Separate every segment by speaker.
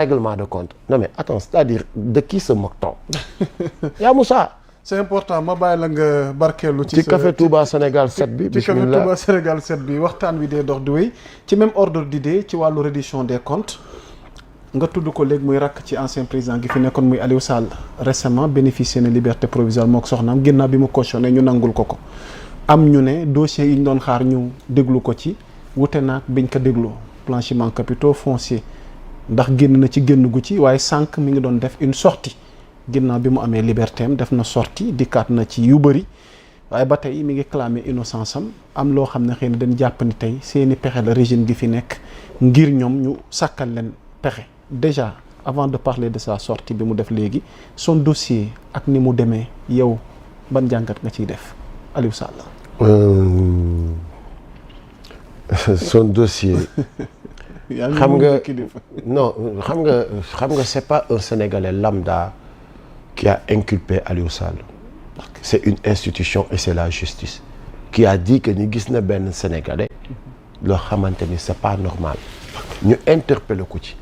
Speaker 1: règlement de compte. Non mais attends, c'est-à-dire de qui se moque-t-on? yaa Moussa.
Speaker 2: c'est important ma bàyyi la nga barkeelu
Speaker 1: ci Café Touba Sénégal 7 bi
Speaker 2: ci Café Touba Sénégal 7 bi waxtaan wi dee dox di wéy ci même ordre d'idée ci wàllu reddition des comptes nga tudd ko léegi muy rakk ci ancien président gi fi nekkoon muy Aliou Sall récemment bénéficié na liberté provisoire moo ko soxnaam ginnaaw bi mu cautionné ñu nangul ko am ñu ne dossier yi ñu doon xaar ñu déglu ko ci wute naag biñ ko dégloo blanchiment capitaux foncier ndax génn na ci génn gu ci waaye sànq mi ngi doon def une sortie ginnaaw bi mu amee liberté am def na sortie dikkaat na ci yu bëri waaye ba tey mi ngi clamer innocence am loo xam ne xëy na dañ jàpp ni tey seeni pexe la régime gi fi nekk ngir ñoom ñu sàkkal leen pexe déjà avant de parler de sa sortie bi mu def léegi son dossier ak ni mu demee yow ban jàngat nga ciy def Aliou Sall.
Speaker 1: Son dossier. xam nga non xam nga c'est pas un Sénégalais lambda qui a inculpé Aliou Sall. C'est une institution et c'est la justice qui a dit que ni gis na benn Sénégalais loo xamante ni c'est pas normal ñu interpellé ko ci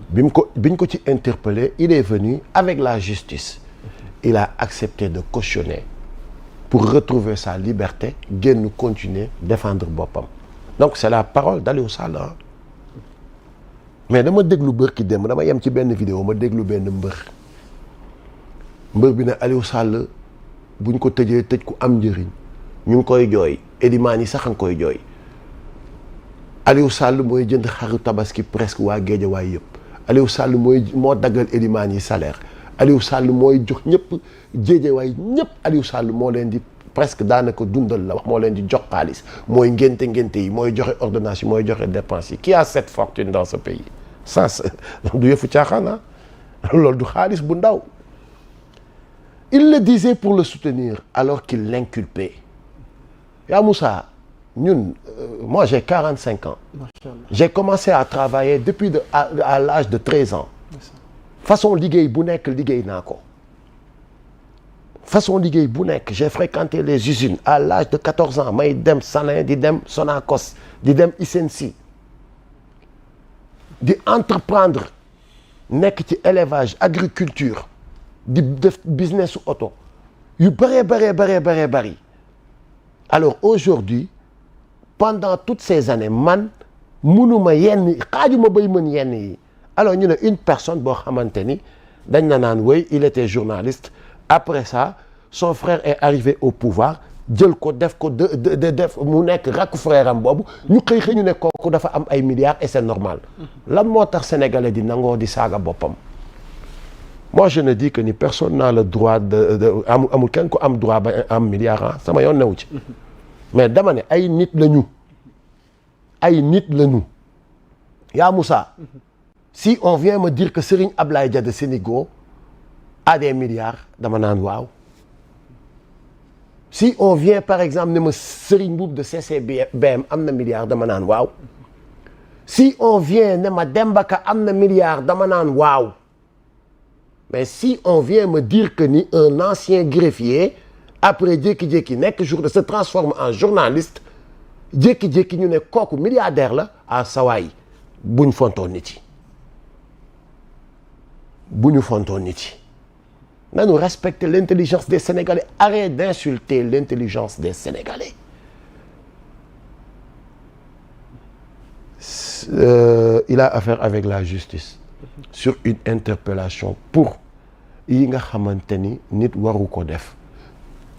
Speaker 1: biñ ko ci interpellé il est venu avec la justice il a accepté de cautionner pour retrouver sa liberté génn continuer défendre boppam donc c'est la parole d'Aliou Sall. Mais dama déglu bër ki dem dama yem ci benn vidéo ma déglu benn mbër bi ne Aliou Sall buñ ko tëjee tëj ku am njëriñ ñu ngi koy jooy Elimane yi sax a ngi koy jooy Aliou Sall mooy jënd xaru tabaski presque waa Guédiawaye yëpp Aliou Sall moo daggal Elimane yi salaire Aliou Sall mooy jox ñëpp Guédiawaye ñëpp Aliou Sall moo leen di presque daanaka dundal la wax moo leen di jox xaalis mooy ngénte yi mooy joxe ordonnance yi mooy joxe dépense yi qui a cette fortune dans ce pays ça du yëfu caaxaan loolu du xaalis bu ndaw il le disait pour le soutenir alors qu'il l'inculpait yaa Moussa ñun moi j'ai 45 ans j'ai commencé à travailler depuis à l'âge de 13 ans façon liggéey bu nekk liggéey naa ko façon liggéey bu nekk j'ai fréquenté les usines à l'âge de 14 ans may dem Salin di dem Sonacos di dem Isensi di entreprendre nekk ci élevage agriculture di def business su oto yu bëree alors aujourd'hui pendant toutes ces années man munuma yenn xaajuma bay mën yenn yi alors ñu ne une personne boo xamante ni dañ na naan oui il était journaliste après ça son frère est arrivé au pouvoir jël ko def ko def mu nekk rakku frère am boobu ñu xëy ñu ne kooku dafa am ay milliards et c'est normal lan moo tax sénégalais di nangoo di saaga boppam moi je ne dis que ni personne n'a le droit amul kenn ko am droit ba am milliard sama yoon newu ci mais dama ne ay nit lañu yaa Moussa si on vient me dire que Serigne Ablaye Dia de Sénégal a des milliards dama naan waaw si on vient par exemple ne ma Serigne Mboup de CCBM am na milliard dama naan waaw si on vient ne ma Demba Ka am na milliard dama naan waaw mais si on vient me dire que ni un ancien greffier après jékki-jékki nekk se transforme en journaliste jékki-jékki ñu ne kooku milliardaire la à sawaay buñ fontoon nit yi nañu respecter l'intelligence des Sénégalais arrête d'insulter l'intelligence des Sénégalais il a affaire avec la justice sur une interpellation pour yi nga xamante ni nit waru ko def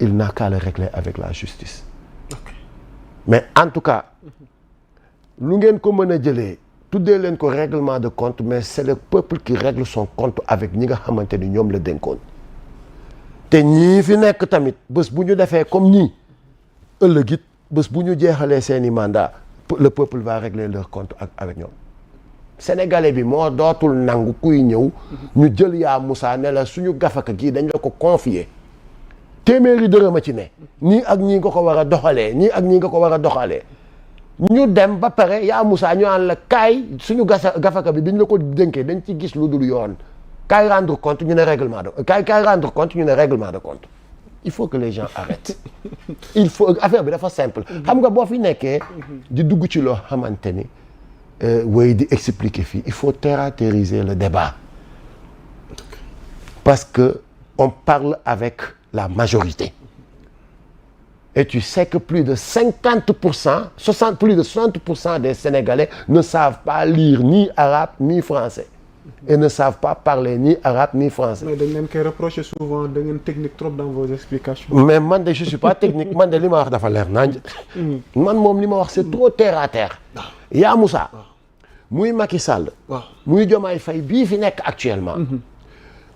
Speaker 1: il n'a qu'à le régler avec la justice mais en tout cas lu ngeen ko mën a jëlee tuddee leen ko règlement de compte mais c'est le peuple qui règle son compte avec ñi nga xamante ni ñoom la dénkoon te ñii fi nekk tamit bés bu ñu defee comme ñii ëllëg it bés bu ñu jeexalee seeni mandat le peuple va régler leur compte avec ñoom sénégalais bi moo dootul nangu kuy ñëw ñu jël yaa Moussa ne la suñu gafaka gii dañ la ko confier téeméeri dërëm a ci ne ñii ak ñii nga ko war a doxalee ñii ak ñii nga ko war a doxalee ñu dem ba pare yaa Moussa ñu naan la kaay suñu gafaka bi biñ la ko dénkee dañ ci gis lu dul yoon kaay rendre compte ñu ne règlement de kaay rendre compte ñu ne règlement de compte il faut que les gens arrêtent il faut affaire bi dafa simple xam nga boo fi nekkee di dugg ci loo xamante ni way di expliquer fii il faut terrain-terriser le débat parce que on parle avec la majorité et tu sais que plus de 50%, plus de 60% des Sénégalais ne savent pas lire ni arabe ni français et ne savent pas parler ni arabe ni français.
Speaker 2: mais dañ leen koy reprocher souvent da ngeen technique trop dans vos explications.
Speaker 1: mais man de je suis pas technique man de li ma wax dafa leer nañ man moom li ma wax c'est trop terre à terre. yaa Moussa muy Macky Sall. muy Diomaye Faye bii fi nekk actuellement.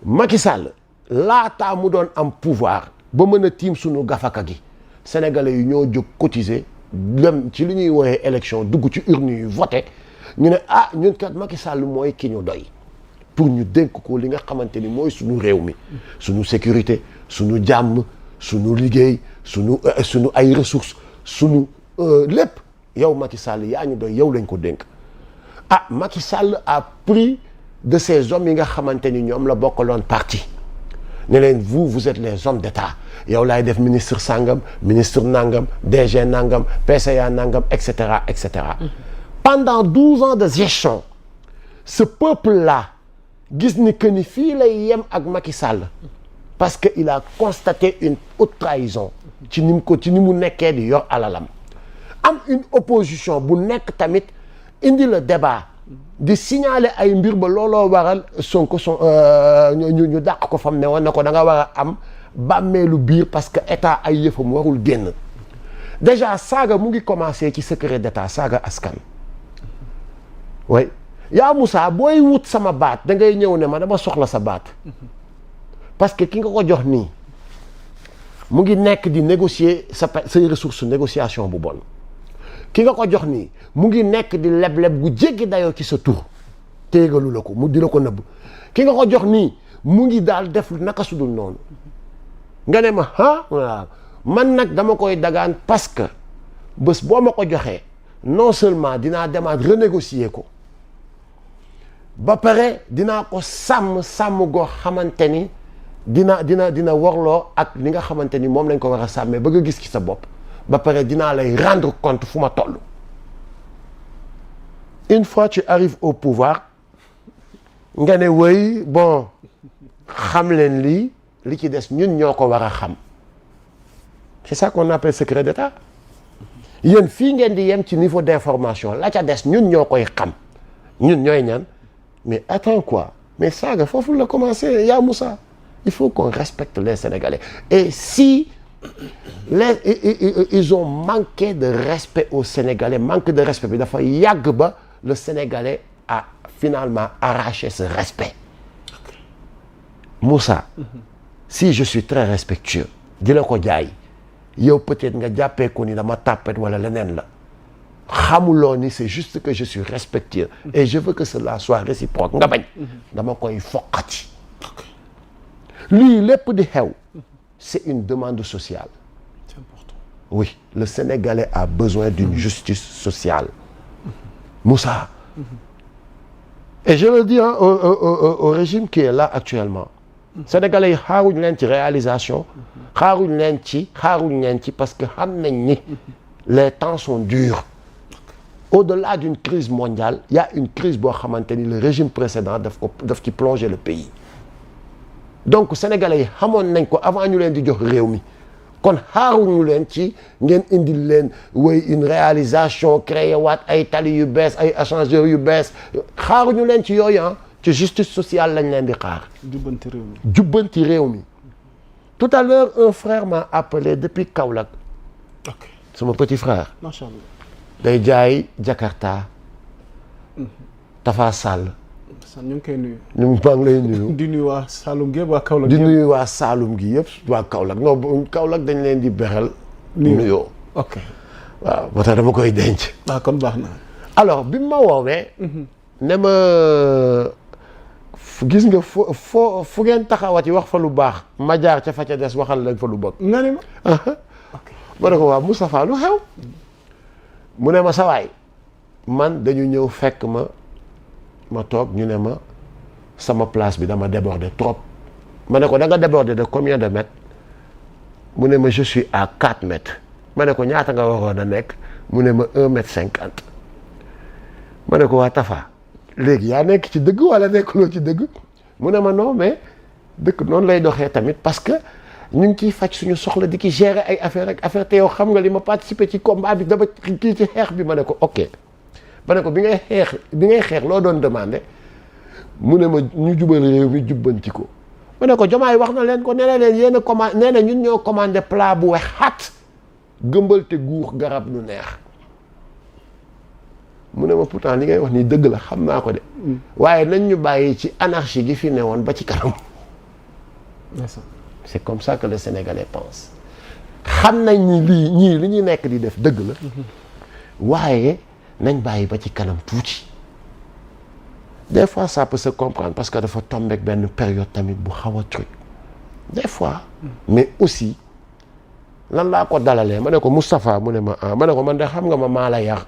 Speaker 1: Macky Sall laataa mu doon am pouvoir ba mën a tiim sunu gafaka gi. Sénégalais yi ñoo jóg cotiser dem ci li ñuy woowee élection dugg ci urne yi voté ñu ne ah ñun kat Macky Sall mooy ki ñu doy pour ñu dénk ko li nga xamante ni mooy suñu réew mi suñu sécurité suñu jàmm suñu liggéey suñu ay ressources suñu lépp yow Macky Sall yaa ñu doy yow lañ ko dénk ah Macky Sall a pris de ces hommes yi nga xamante ni ñoom la bokkaloon parti ne leen vous êtes les hommes d'État yow laay def ministre sangam ministre nangam DG nangam PCA nangam et cetera et cetera. Pendant 12 ans de gestion ce peuple-là gis ni que ni fii lay yem ak Macky Sall parce que il a constaté une haute trahison ci ni mu nekkee di yor alalam am une opposition bu nekk tamit indi le débat di signaler ay mbir ba looloo waral Sonko ñu dàq ko fam ne woon na ko da nga war a am bàmmeelu biir parce que état ay yëfam warul génn déjà saaga mu ngi commencé ci secret d'état saaga askan way yaa Moussa booy wut sama baat da ngay ñëw ne ma dama soxla sa baat parce que ki nga ko jox nii mu ngi nekk di négocier say ressources négociation bu bon ki nga ko jox nii mu ngi nekk di leb gu jéggi dayoo ci sa tur téegalu la ko mu di la ko nëbb ki nga ko jox nii mu ngi daal def naka sudul noonu nga ne ma waaw man nag dama koy dagaan parce que bés boo ma ko joxee non seulement dinaa demaat renégocier ko ba pare dinaa ko sàmm goo xamante ni dina warloo ak li nga xamante ni moom lañ ko war a sàmmee ba nga gis ci sa bopp ba pare dinaa lay rendre compte fu ma toll. Une fois tu arrives au pouvoir nga ne wéy bon xam leen li ci des ñun ñoo ko war a xam c'est ça qu'on appelle secret d'état yéen fii ngeen di yem ci niveau d'information la ca des ñun ñoo koy xam ñun ñooy ñan mais attends quoi mais saaga foofu la commencé yaa Moussa il faut qu'on respecte les Sénégalais et si ils ont manqué de respect aux Sénégalais manque de respect bi dafa yàgg ba le Sénégalais a finalement arraché ce respect Moussa si je suis très respectueux di la ko jaay yow peut-être nga jàppee ko ni dama tàppet wala leneen la xamuloo ni c'est juste que je suis respectueux et je veux que cela soit réciproque nga bañ dama koy foqati lii lépp di xew c'est une demande sociale
Speaker 2: c'est important
Speaker 1: oui le Sénégalais a besoin d'une justice sociale Moussa et je le dis au régime qui est là actuellement Sénégalais yi xaaruñ leen ci réalisation xaaruñ leen ci parce que xam nañ ni les temps sont durs au-delà d'une crise mondiale il y a une crise boo xamante ni le régime précédent daf ci plonger le pays donc Sénégalais yi xamoon nañ ko avant ñu leen di jox réew mi kon xaaruñu leen ci ngeen indil leen way une réalisation créé waat ay tali yu bees ay échangeurs yu bees xaaruñu leen ci yooyu ci justice sociale lañ leen di xaar. jubbanti réew mi tout à l'heure un frère m'a appelé depuis Kaolack.
Speaker 2: ok
Speaker 1: sama petit frère.
Speaker 2: macha allah.
Speaker 1: day jaay Jakarta. Tafa Sall.
Speaker 2: ñu ngi koy nuyu.
Speaker 1: ñu maa ngi lay nuyu.
Speaker 2: di nuyu waa Saloum gi yëpp waa Kaolack
Speaker 1: di nuyu waa Saloum gi yëpp waa Kaolack non Kaolack dañ leen di bexel. nuyoo
Speaker 2: ok
Speaker 1: waaw ba tax dama koy denc.
Speaker 2: kon baax na.
Speaker 1: alors bi ma woowee. ne ma gis nga fu ngeen taxawati wax fa lu baax ma jaar ca fa ca des waxal leen fa lu bon.
Speaker 2: nga ne ma.
Speaker 1: ma ne ko waa Moustapha lu xew. mu ne ma sawaay man dañu ñëw fekk ma toog ñu ne ma sama place bi dama déborder trop ma ne ko da nga déborder de combien de mètres mu ne ma je suis à 4 mètres ma ne ko ñaata nga waroon a nekk mu ne ma 1 mètre 50 ma ne ko waa Tafa léegi yaa nekk ci dëgg wala nekkuloo ci dëgg mu ne ma non mais dëkk noonu lay doxee tamit parce que ñu ngi ciy faj suñu soxla di ki gérer ay affaire ak affaire te yow xam nga li ma participer ci combat bi dama kii ci xeex bi ma ne ko ok ma ne ko bi ngay xeex loo doon demandé mu ne ma ñu jubal réew mi jubbanti ko ma ne ko Diomaye wax na leen ko nee na leen yéen a commandé nee na ñun ñoo commandé plat bu wex xat gëmbal te guux garab lu neex mu ne ma pourtant li ngay wax nii dëgg la xam naa ko de waaye nañ ñu bàyyi ci anarchie gi fi newoon ba ci kanam c'est comme ça que le Sénégalais pense xam nañ ni lii ñii li ñuy nekk di def dëgg la waaye nañ bàyyi ba ci kanam tuuti des fois ça peut se comprendre parce que dafa tomber ak benn période tamit bu xaw a truc des fois mais aussi lan laa ko dalalee ma ne ko Moustapha mu ne ma ah ma ne ko man de xam nga ma maa la yar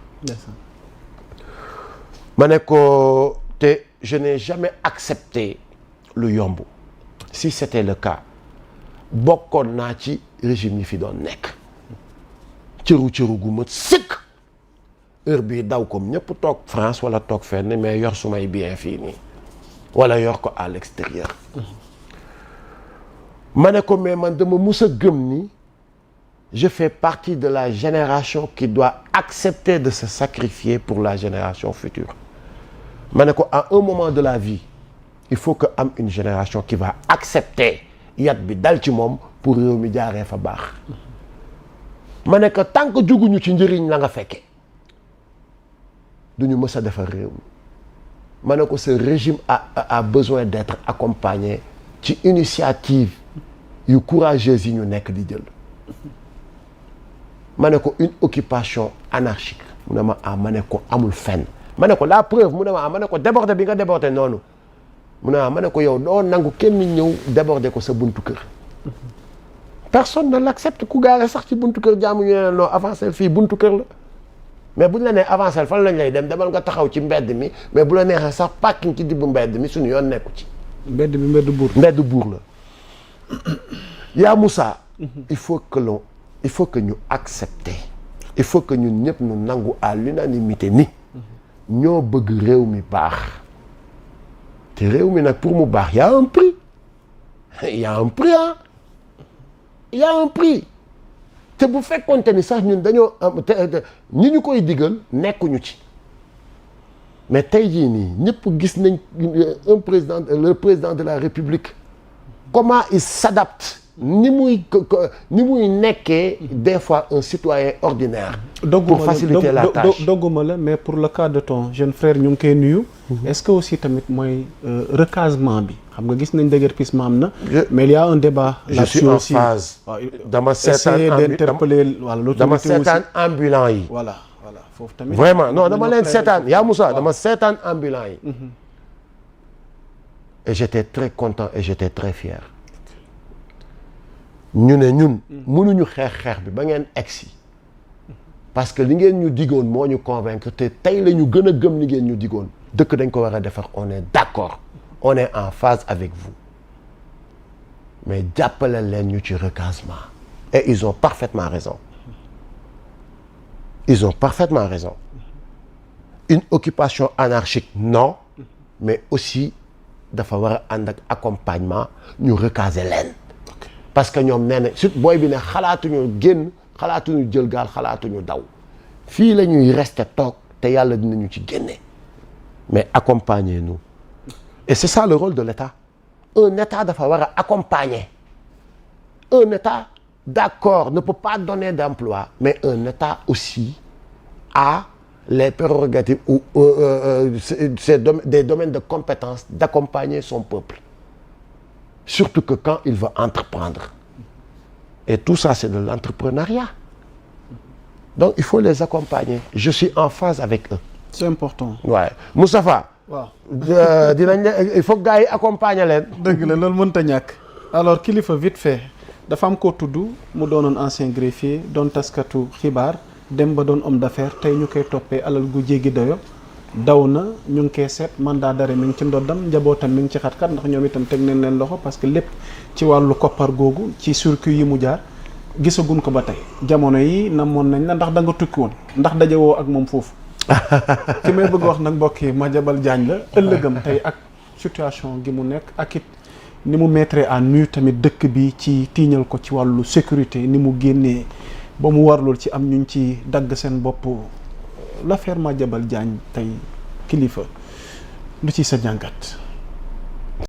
Speaker 1: ma ne ko te je n'ai jamais accepté lu yomb si c'était le cas bokkoon naa ci régime yi fi doon nekk cëru gu mat sëkk heure bii daw comme ñëpp toog France wala toog fenn mais yor sumay bien fii nii wala yor ko à l'extérieur ma ne ko mais man dama mus a gëm ni je fais partie de la génération qui doit accepter de se sacrifier pour la génération future ma ne ko à un moment de la vie il faut que am une génération qui va accepter yat bi dal ci moom pour réew mi jaaree fa baax ma ne ko tant que juguñu ci njëriñ la nga fekke duñu mës a defar réew mi ma ne ko ce régime a besoin d'être accompagné ci initiative yu courageuse yi ñu nekk di jël ma ne ko une occupation anarchique mu ne ma ah ma ne ko amul fenn ma ne ko la preuve mu ne ma ah ma ne ko débordé bi nga débordé noonu mu ne ah ma ne ko yow doo nangu kenn ñëw débordé ko sa buntu kër personne ne l'accepte ku gaare sax ci buntu kër jaamu ñu ne non avancé fii buntu kër la mais bu ñu la nee avancé fan lañ lay dem demal nga taxaw ci mbedd mi mais bu la neexee sax parking ci dibbu mbedd mi suñu yoon nekku ci.
Speaker 2: mbedd bi mbedd buur
Speaker 1: la. yaa Moussa. il faut que ñu accepter. il faut que ñun ñëpp ñu nangu à l'unanimité ni ñoo bëgg réew mi baax te réew mi nag pour mu baax y a un prix y a un prix ah y a un prix. te bu fekkoonte ni sax ñun dañoo am ñi ñu koy digal nekkuñu ci mais tey jii nii ñëpp gis nañ le président de la République comment il s'adapte ni muy nekkee des fois un citoyen ordinaire pour faciliter la tâche
Speaker 2: dogguma la mais pour le cas de ton jeune frère ñu ngi koy nuyu est-ce que aussi tamit mooy recasement bi xam nga gis nañ déguerpissement am na mais il y a un débat
Speaker 1: là-dessus je suis en phase dama seetaan ambulant yi
Speaker 2: voilà foofu tamit
Speaker 1: vraiment non dama leen seetaan yaa Moussa dama seetaan ambulant yi et j'étais très content et j'étais très fier ñu ne ñun mënuñu xeex bi ba ngeen egsi parce que li ngeen ñu digoon moo ñu convaincre te tey la ñu gën a gëm li ngeen ñu digoon dëkk dañ ko war a defar on est d'accord on est en phase avec vous mais jàppale leen ñu ci recasement et ils ont parfaitement raison une occupation anarchique non mais aussi dafa war a ànd ak accompagnement ñu recaser leen parce que ñoom nee na surtout booy bi ne xalaatuñu génn xalaatuñu jël gaal xalaatuñu daw fii la ñuy rester toog te yàlla dinañu ci génne mais accompagnez-nous et c'est ça le rôle de l'État un État dafa war a accompagner un État d'accord ne peut pas donner d'emploi mais un État aussi a les prérogatives ou des domaines de compétences d'accompagner son peuple surtout que quand il veut entreprendre et tout ça c'est de l'entrepreneuriat donc il faut les accompagner je suis en phase avec eux
Speaker 2: c'est important
Speaker 1: waaye Moustapha
Speaker 2: waaw
Speaker 1: il faut gars yi accompagner leen
Speaker 2: dëgg la loolu mënta ñàkk alors kilifa vite fait dafa am koo tudd mu doonoon ancien greffier doon taskatu xibaar dem ba doon homme d'affaires tey ñu koy toppee alal gu jéggi doyo daw na ñu ngi koy seet mandat d'arrêt mi ngi ci ndoddam njabootam mi ngi ci xat-xat ndax ñoom itam teg nañ leen loxo parce que lépp ci wàllu koppar googu ci circuit yi mu jaar gisaguñ ko ba tey jamono yi namoon nañ la ndax da nga tukki woon ndax dajewoo ak moom foofu ki may bëgg wax nag mbokk yi Madiambal Diagne la ëllëgam tey ak situation gi mu nekk ak it ni mu mettre à nu tamit dëkk bi ci tiiñal ko ci wàllu sécurité ni mu génnee ba mu warlul ci am ñu ci dagg seen bopp l'affaire Madiambal Diagne tey kilifa lu ci sa jàngat.